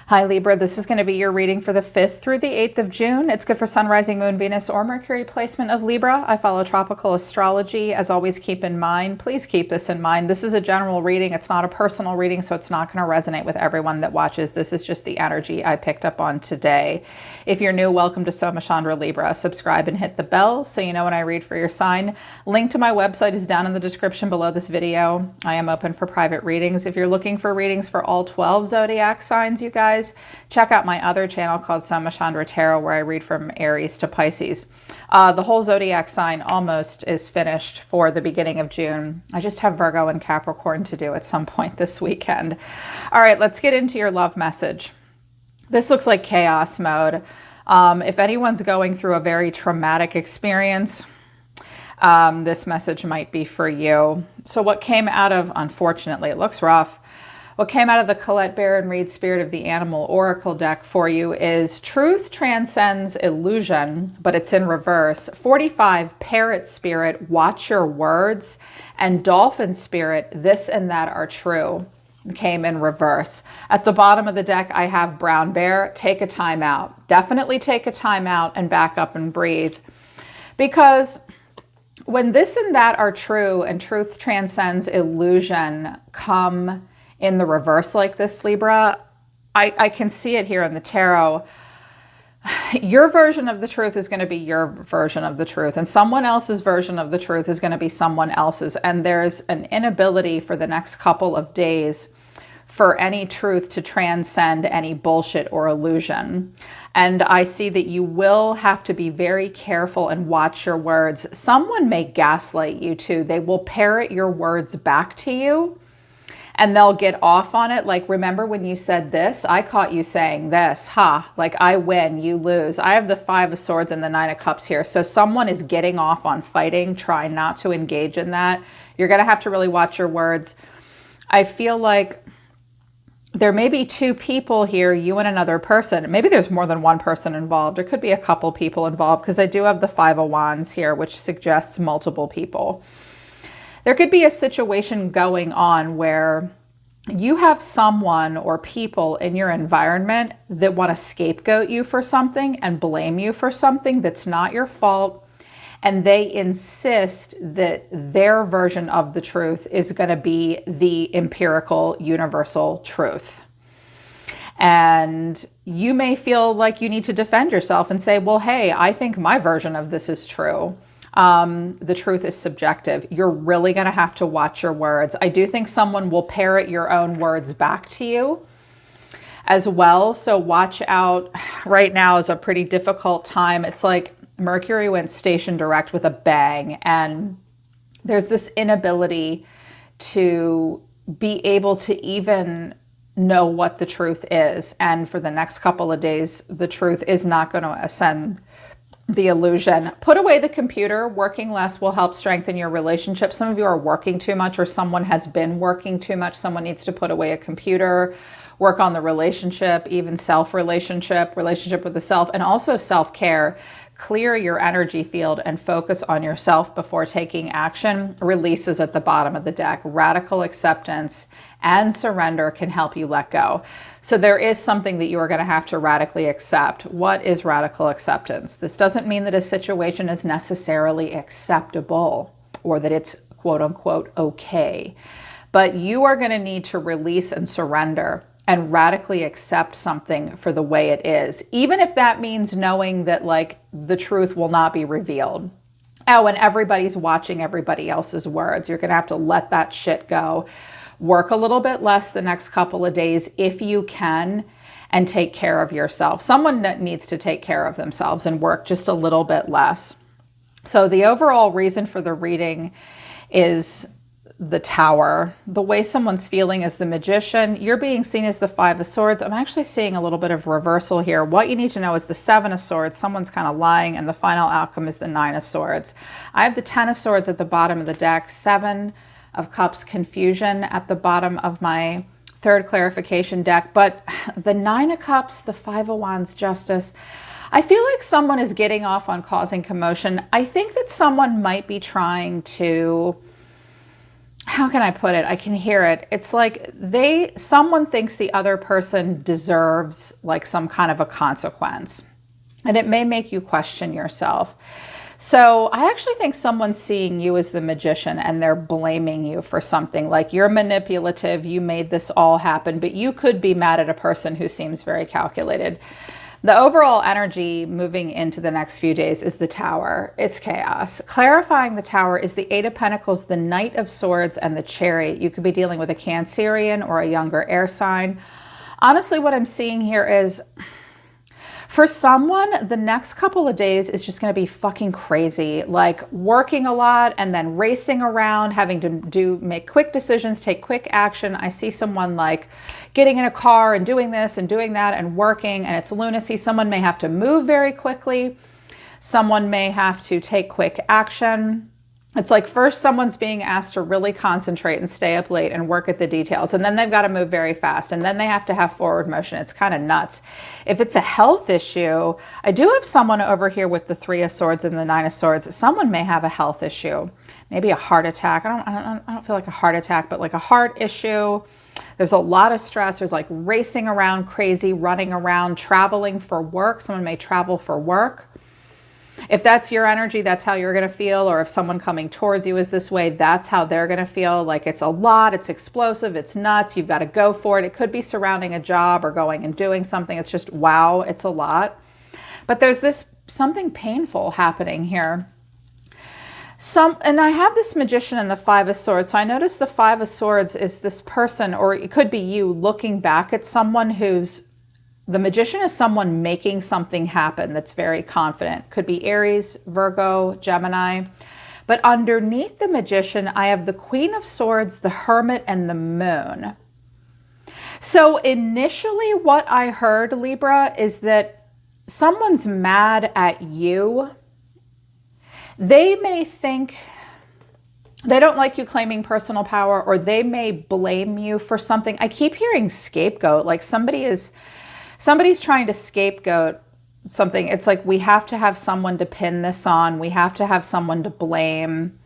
Hi Libra, this is going to be your reading for the 5th through the 8th of June. It's good for Sun, Rising, Moon, Venus, or Mercury placement of Libra. I follow tropical astrology. As always, keep in mind, please keep this in mind. This is a general reading. It's not a personal reading, so it's not going to resonate with everyone that watches. This is just the energy I picked up on today. If you're new, welcome to Soma Chandra Libra. Subscribe and hit the bell so you know when I read for your sign. Link to my website is down in the description below this video. I am open for private readings. If you're looking for readings for all 12 zodiac signs, you guys, check out my other channel called Soma Chandra Tarot, where I read from Aries to Pisces. The whole zodiac sign almost is finished for the beginning of June. I just have Virgo and Capricorn to do at some point this weekend. All right, let's get into your love message. This looks like chaos mode. If anyone's going through a very traumatic experience, this message might be for you. So what came out of, unfortunately, it looks rough. What came out of the Colette Baron Reid Spirit of the Animal Oracle deck for you is truth transcends illusion, but it's in reverse. 45, Parrot Spirit, watch your words, and Dolphin Spirit, this and that are true, came in reverse. At the bottom of the deck, I have Brown Bear, take a time out. Definitely take a time out and back up and breathe. Because when this and that are true and truth transcends illusion come in the reverse like this, Libra, I can see it here in the tarot. Your version of the truth is going to be your version of the truth, and someone else's version of the truth is going to be someone else's. And there's an inability for the next couple of days for any truth to transcend any bullshit or illusion. And I see that you will have to be very careful and watch your words. Someone may gaslight you too. They will parrot your words back to you, and they'll get off on it. Like, remember when you said this? I caught you saying this. Ha, like I win, you lose. I have the 5 of Swords and the 9 of Cups here. So someone is getting off on fighting. Try not to engage in that. You're going to have to really watch your words. I feel like there may be 2 people here, you and another person. Maybe there's more than one person involved. There could be a couple people involved, because I do have the 5 of Wands here, which suggests multiple people. There could be a situation going on where you have someone or people in your environment that want to scapegoat you for something and blame you for something that's not your fault. And they insist that their version of the truth is going to be the empirical universal truth. And you may feel like you need to defend yourself and say, well, hey, I think my version of this is true. The truth is subjective. You're really going to have to watch your words. I do think someone will parrot your own words back to you as well. So watch out. Right now is a pretty difficult time. It's like Mercury went station direct with a bang, and there's this inability to be able to even know what the truth is. And for the next couple of days, the truth is not going to ascend the illusion. Put away the computer. Working less will help strengthen your relationship. Some of you are working too much, or someone has been working too much. Someone needs to put away a computer, work on the relationship, even relationship with the self, and also self-care. Clear your energy field and focus on yourself before taking action. Releases at the bottom of the deck. Radical acceptance and surrender can help you let go. So there is something that you are going to have to radically accept. What is radical acceptance? This doesn't mean that a situation is necessarily acceptable or that it's quote unquote okay, but you are going to need to release and surrender and radically accept something for the way it is, even if that means knowing that, like, the truth will not be revealed. Oh, and everybody's watching everybody else's words. You're going to have to let that shit go. Work a little bit less the next couple of days if you can, and take care of yourself. Someone needs to take care of themselves and work just a little bit less. So the overall reason for the reading is the Tower. The way someone's feeling is the Magician. You're being seen as the 5 of Swords. I'm actually seeing a little bit of reversal here. What you need to know is the 7 of Swords. Someone's kind of lying, and the final outcome is the 9 of Swords. I have the 10 of Swords at the bottom of the deck, 7 of Cups, confusion at the bottom of my 3rd clarification deck. But the 9 of Cups, the 5 of Wands, Justice. I feel like someone is getting off on causing commotion. I think that someone might be trying to how can I put it? I can hear it. It's like someone thinks the other person deserves like some kind of a consequence. And it may make you question yourself. So I actually think someone's seeing you as the magician and they're blaming you for something. Like you're manipulative, you made this all happen, but you could be mad at a person who seems very calculated. The overall energy moving into the next few days is the Tower. It's chaos. Clarifying the Tower is the Eight of Pentacles, the Knight of Swords, and the Chariot. You could be dealing with a Cancerian or a younger air sign. Honestly, what I'm seeing here is, for someone, the next couple of days is just going to be fucking crazy. Like working a lot and then racing around, having to make quick decisions, take quick action. I see someone like getting in a car and doing this and doing that and working, and it's lunacy. Someone may have to move very quickly. Someone may have to take quick action. It's like first someone's being asked to really concentrate and stay up late and work at the details, and then they've got to move very fast, and then they have to have forward motion. It's kind of nuts. If it's a health issue, I do have someone over here with the Three of Swords and the Nine of Swords. Someone may have a health issue, maybe a heart attack. I don't feel like a heart attack, but like a heart issue. There's a lot of stress. There's like racing around crazy, running around, traveling for work. Someone may travel for work. If that's your energy, that's how you're going to feel. Or if someone coming towards you is this way, that's how they're going to feel. Like it's a lot, it's explosive, it's nuts, you've got to go for it. It could be surrounding a job or going and doing something. It's just, wow, it's a lot. But there's something painful happening here. And I have this Magician and the Five of Swords. So I notice the Five of Swords is this person, or it could be you looking back at someone the Magician is someone making something happen that's very confident. Could be Aries, Virgo, Gemini. But underneath the Magician, I have the Queen of Swords, the Hermit, and the Moon. So initially what I heard, Libra, is that someone's mad at you. They may think they don't like you claiming personal power, or they may blame you for something. I keep hearing scapegoat, like somebody's trying to scapegoat something. It's like we have to have someone to pin this on. We have to have someone to blame.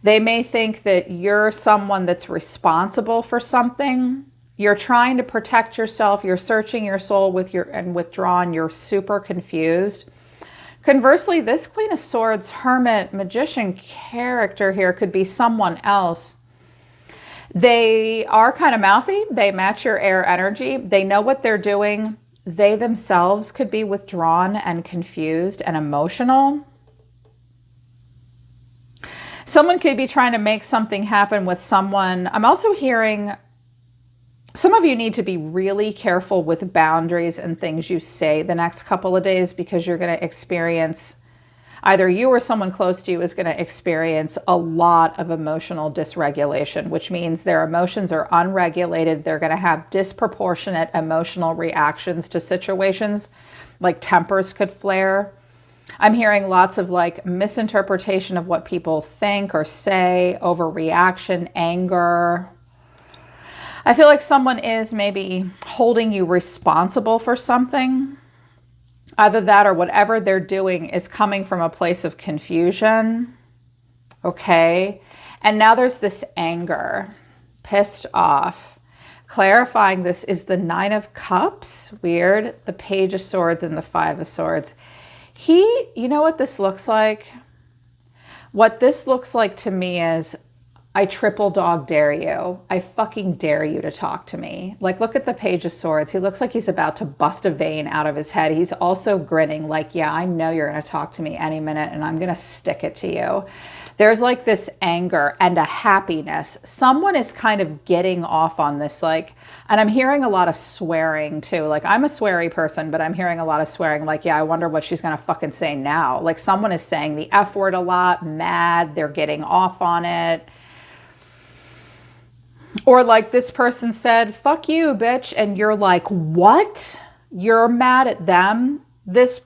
They may think that you're someone that's responsible for something. You're trying to protect yourself. You're searching your soul and withdrawn. You're super confused. Conversely, this Queen of Swords, Hermit, Magician character here could be someone else. They are kind of mouthy. They match your air energy. They know what they're doing. They themselves could be withdrawn and confused and emotional. Someone could be trying to make something happen with someone. I'm also hearing some of you need to be really careful with boundaries and things you say the next couple of days, because you're going to experience, either you or someone close to you is going to experience a lot of emotional dysregulation, which means their emotions are unregulated. They're going to have disproportionate emotional reactions to situations, like tempers could flare. I'm hearing lots of like misinterpretation of what people think or say, overreaction, anger. I feel like someone is maybe holding you responsible for something. Either that or whatever they're doing is coming from a place of confusion. Okay. And now there's this anger, pissed off. Clarifying this is the Nine of Cups. Weird. The Page of Swords and the Five of Swords. You know what this looks like? What this looks like to me is, I triple dog dare you. I fucking dare you to talk to me. Like, look at the Page of Swords. He looks like he's about to bust a vein out of his head. He's also grinning like, yeah, I know you're going to talk to me any minute and I'm going to stick it to you. There's like this anger and a happiness. Someone is kind of getting off on this, like, and I'm hearing a lot of swearing too. Like, I'm a sweary person, but I'm hearing a lot of swearing. Like, yeah, I wonder what she's going to fucking say now. Like, someone is saying the F word a lot, mad. They're getting off on it. Or like this person said, fuck you, bitch. And you're like, what? You're mad at them?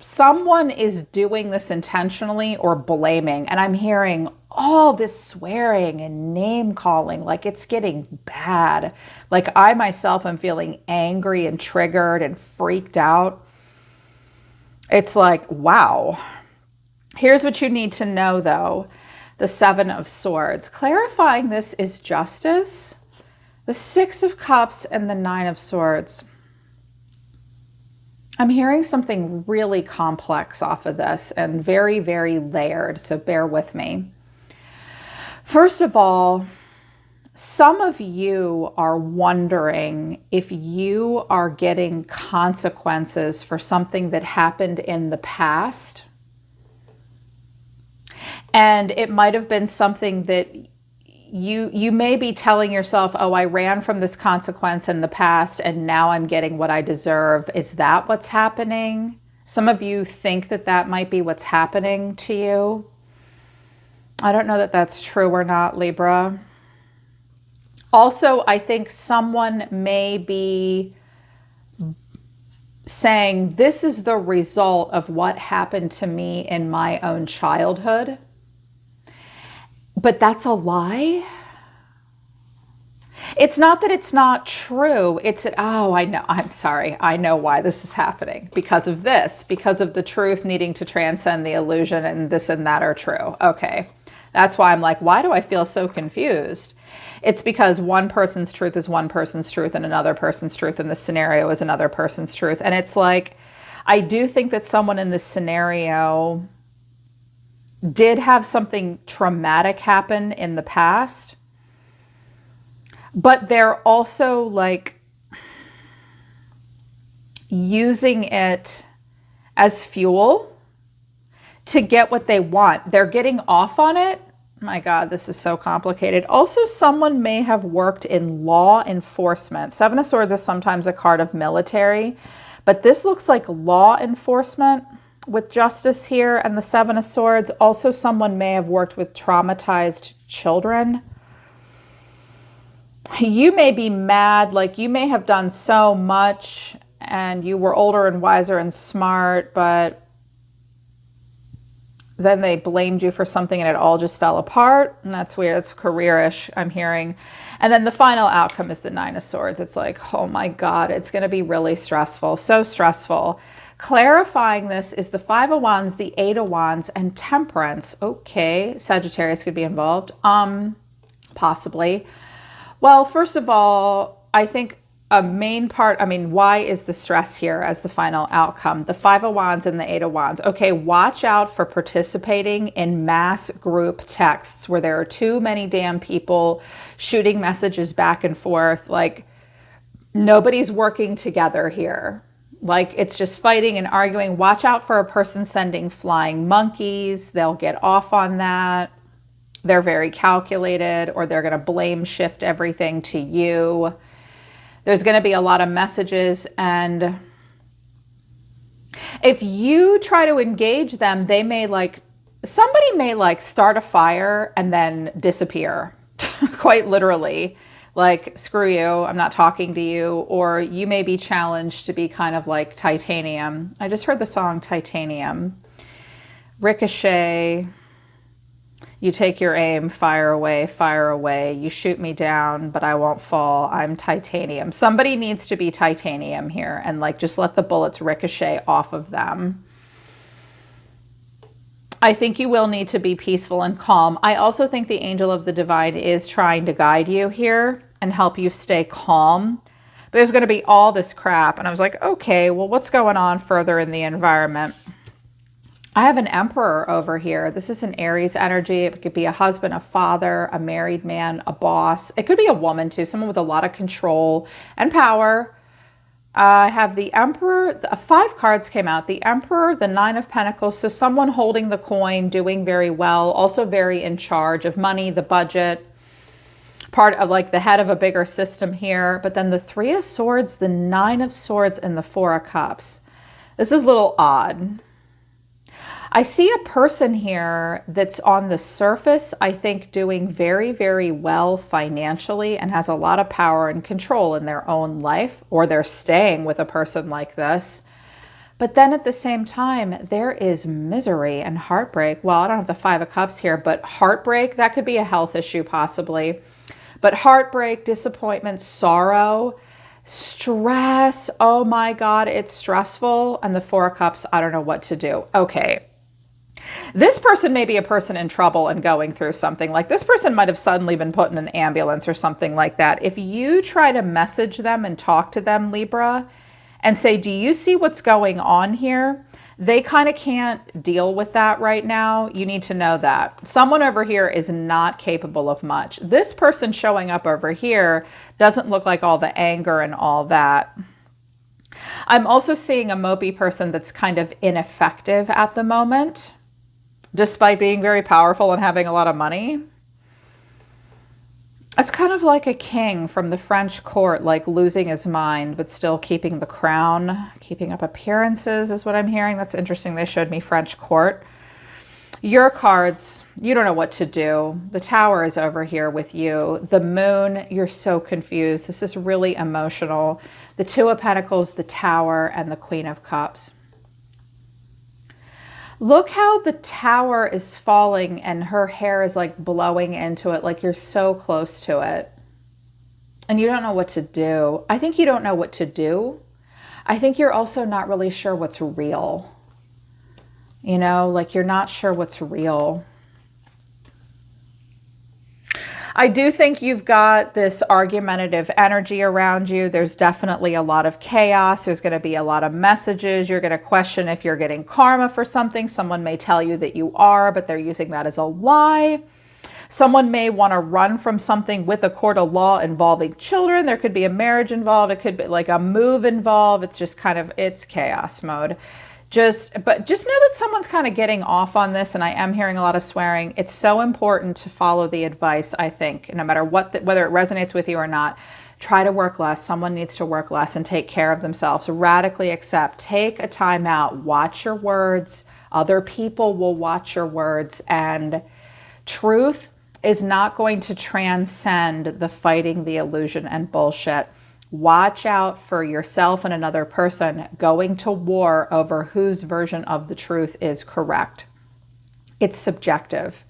Someone is doing this intentionally or blaming. And I'm hearing all this swearing and name calling. Like, it's getting bad. Like, I myself am feeling angry and triggered and freaked out. It's like, wow. Here's what you need to know though. the Seven of Swords. Clarifying this is justice, the Six of Cups, and the Nine of Swords. I'm hearing something really complex off of this and very, very layered, so bear with me. First of all, some of you are wondering if you are getting consequences for something that happened in the past. And it might have been something that you may be telling yourself, oh, I ran from this consequence in the past and now I'm getting what I deserve. Is that what's happening? Some of you think that that might be what's happening to you. I don't know that that's true or not, Libra. Also, I think someone may be saying, this is the result of what happened to me in my own childhood. But that's a lie. It's not that it's not true. It's that, oh, I know. I'm sorry. I know why this is happening. Because of this. Because of the truth needing to transcend the illusion, and this and that are true. Okay. That's why I'm like, why do I feel so confused? It's because one person's truth is one person's truth and another person's truth, and the scenario is another person's truth. And it's like, I do think that someone in this scenario did have something traumatic happen in the past, but they're also like using it as fuel to get what they want. They're getting off on it. My God, this is so complicated. Also, someone may have worked in law enforcement. Seven of Swords is sometimes a card of military, but this looks like law enforcement with justice here and the Seven of Swords. Also, someone may have worked with traumatized children. You may be mad, like you may have done so much and you were older and wiser and smart, but then they blamed you for something and it all just fell apart. And that's weird. It's careerish, I'm hearing. And then the final outcome is the Nine of Swords. It's like, oh my God, it's going to be really stressful. So stressful. Clarifying this is the Five of Wands, the Eight of Wands, and Temperance. Okay, Sagittarius could be involved. Possibly. Well, first of all, I think a main part, why is the stress here as the final outcome? The Five of Wands and the Eight of Wands. Okay, watch out for participating in mass group texts where there are too many damn people shooting messages back and forth. Like, nobody's working together here. Like, it's just fighting and arguing. Watch out for a person sending flying monkeys. They'll get off on that. They're very calculated, or they're going to blame shift everything to you. There's going to be a lot of messages, and if you try to engage them, they may somebody may start a fire and then disappear, quite literally. Like, screw you, I'm not talking to you. Or you may be challenged to be kind of like titanium. I just heard the song Titanium. Ricochet. You take your aim, fire away. You shoot me down, but I won't fall. I'm titanium. Somebody needs to be titanium here and just let the bullets ricochet off of them. I think you will need to be peaceful and calm. I also think the angel of the divine is trying to guide you here and help you stay calm. But there's going to be all this crap. And I was like, okay, well, what's going on further in the environment? I have an Emperor over here. This is an Aries energy. It could be a husband, a father, a married man, a boss. It could be a woman too, someone with a lot of control and power. I have the Emperor. 5 cards came out. The Emperor, the Nine of Pentacles. So someone holding the coin, doing very well, also very in charge of money, the budget, part of the head of a bigger system here. But then the Three of Swords, the Nine of Swords, and the Four of Cups. This is a little odd. I see a person here that's on the surface, I think, doing very, very well financially and has a lot of power and control in their own life, or they're staying with a person like this. But then at the same time, there is misery and heartbreak. Well, I don't have the Five of Cups here, but heartbreak, that could be a health issue possibly. But heartbreak, disappointment, sorrow, stress, oh my God, it's stressful. And the Four of Cups, I don't know what to do. Okay. This person may be a person in trouble and going through something. Like this person might have suddenly been put in an ambulance or something like that. If you try to message them and talk to them, Libra, and say, do you see what's going on here? They kind of can't deal with that right now. You need to know that. Someone over here is not capable of much. This person showing up over here doesn't look like all the anger and all that. I'm also seeing a mopey person that's kind of ineffective at the moment, despite being very powerful and having a lot of money. It's kind of like a king from the French court, like losing his mind, but still keeping the crown, keeping up appearances is what I'm hearing. That's interesting. They showed me French court. Your cards, you don't know what to do. The Tower is over here with you. The Moon, you're so confused. This is really emotional. The Two of Pentacles, the Tower, and the Queen of Cups. Look how the Tower is falling and her hair is like blowing into it, like you're so close to it. And you don't know what to do. I think you don't know what to do. I think you're also not really sure what's real. You know, like you're not sure what's real. I do think you've got this argumentative energy around you. There's definitely a lot of chaos. There's going to be a lot of messages. You're going to question if you're getting karma for something. Someone may tell you that you are, but they're using that as a lie. Someone may want to run from something with a court of law involving children. There could be a marriage involved. It could be like a move involved. It's just kind of, it's chaos mode. But just know that someone's kind of getting off on this, and I am hearing a lot of swearing. It's so important to follow the advice, I think, no matter what, whether it resonates with you or not. Try to work less. Someone needs to work less and take care of themselves. Radically accept. Take a time out. Watch your words. Other people will watch your words. And truth is not going to transcend the fighting, the illusion, and bullshit. Watch out for yourself and another person going to war over whose version of the truth is correct. It's subjective,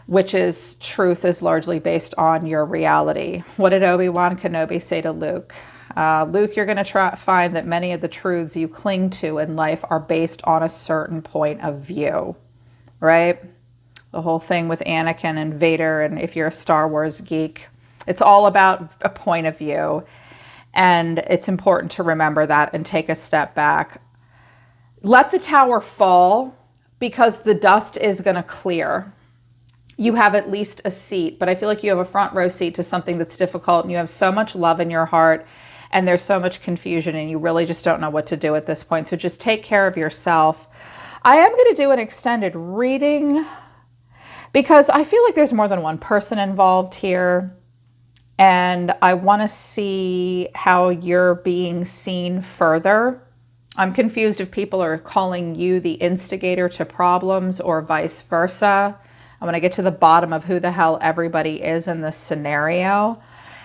which is truth is largely based on your reality. What did Obi-Wan Kenobi say to Luke? Luke, you're going to find that many of the truths you cling to in life are based on a certain point of view, right? The whole thing with Anakin and Vader, and if you're a Star Wars geek, it's all about a point of view. And it's important to remember that and take a step back. Let the Tower fall because the dust is going to clear. You have at least a seat, but I feel like you have a front row seat to something that's difficult, and you have so much love in your heart and there's so much confusion and you really just don't know what to do at this point. So just take care of yourself. I am going to do an extended reading because I feel like there's more than one person involved here. And I want to see how you're being seen further. I'm confused if people are calling you the instigator to problems or vice versa. I want to get to the bottom of who the hell everybody is in this scenario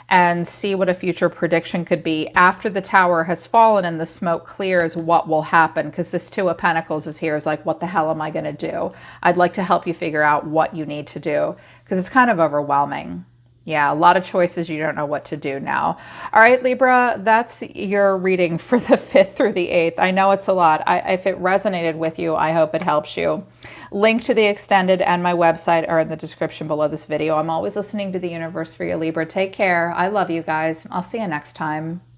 and see what a future prediction could be. After the Tower has fallen and the smoke clears, what will happen? Because this Two of Pentacles is here is like, what the hell am I going to do? I'd like to help you figure out what you need to do because it's kind of overwhelming. Yeah, a lot of choices. You don't know what to do now. All right, Libra, that's your reading for the 5th through the 8th. I know it's a lot. If it resonated with you, I hope it helps you. Link to the extended and my website are in the description below this video. I'm always listening to the universe for you, Libra. Take care. I love you guys. I'll see you next time.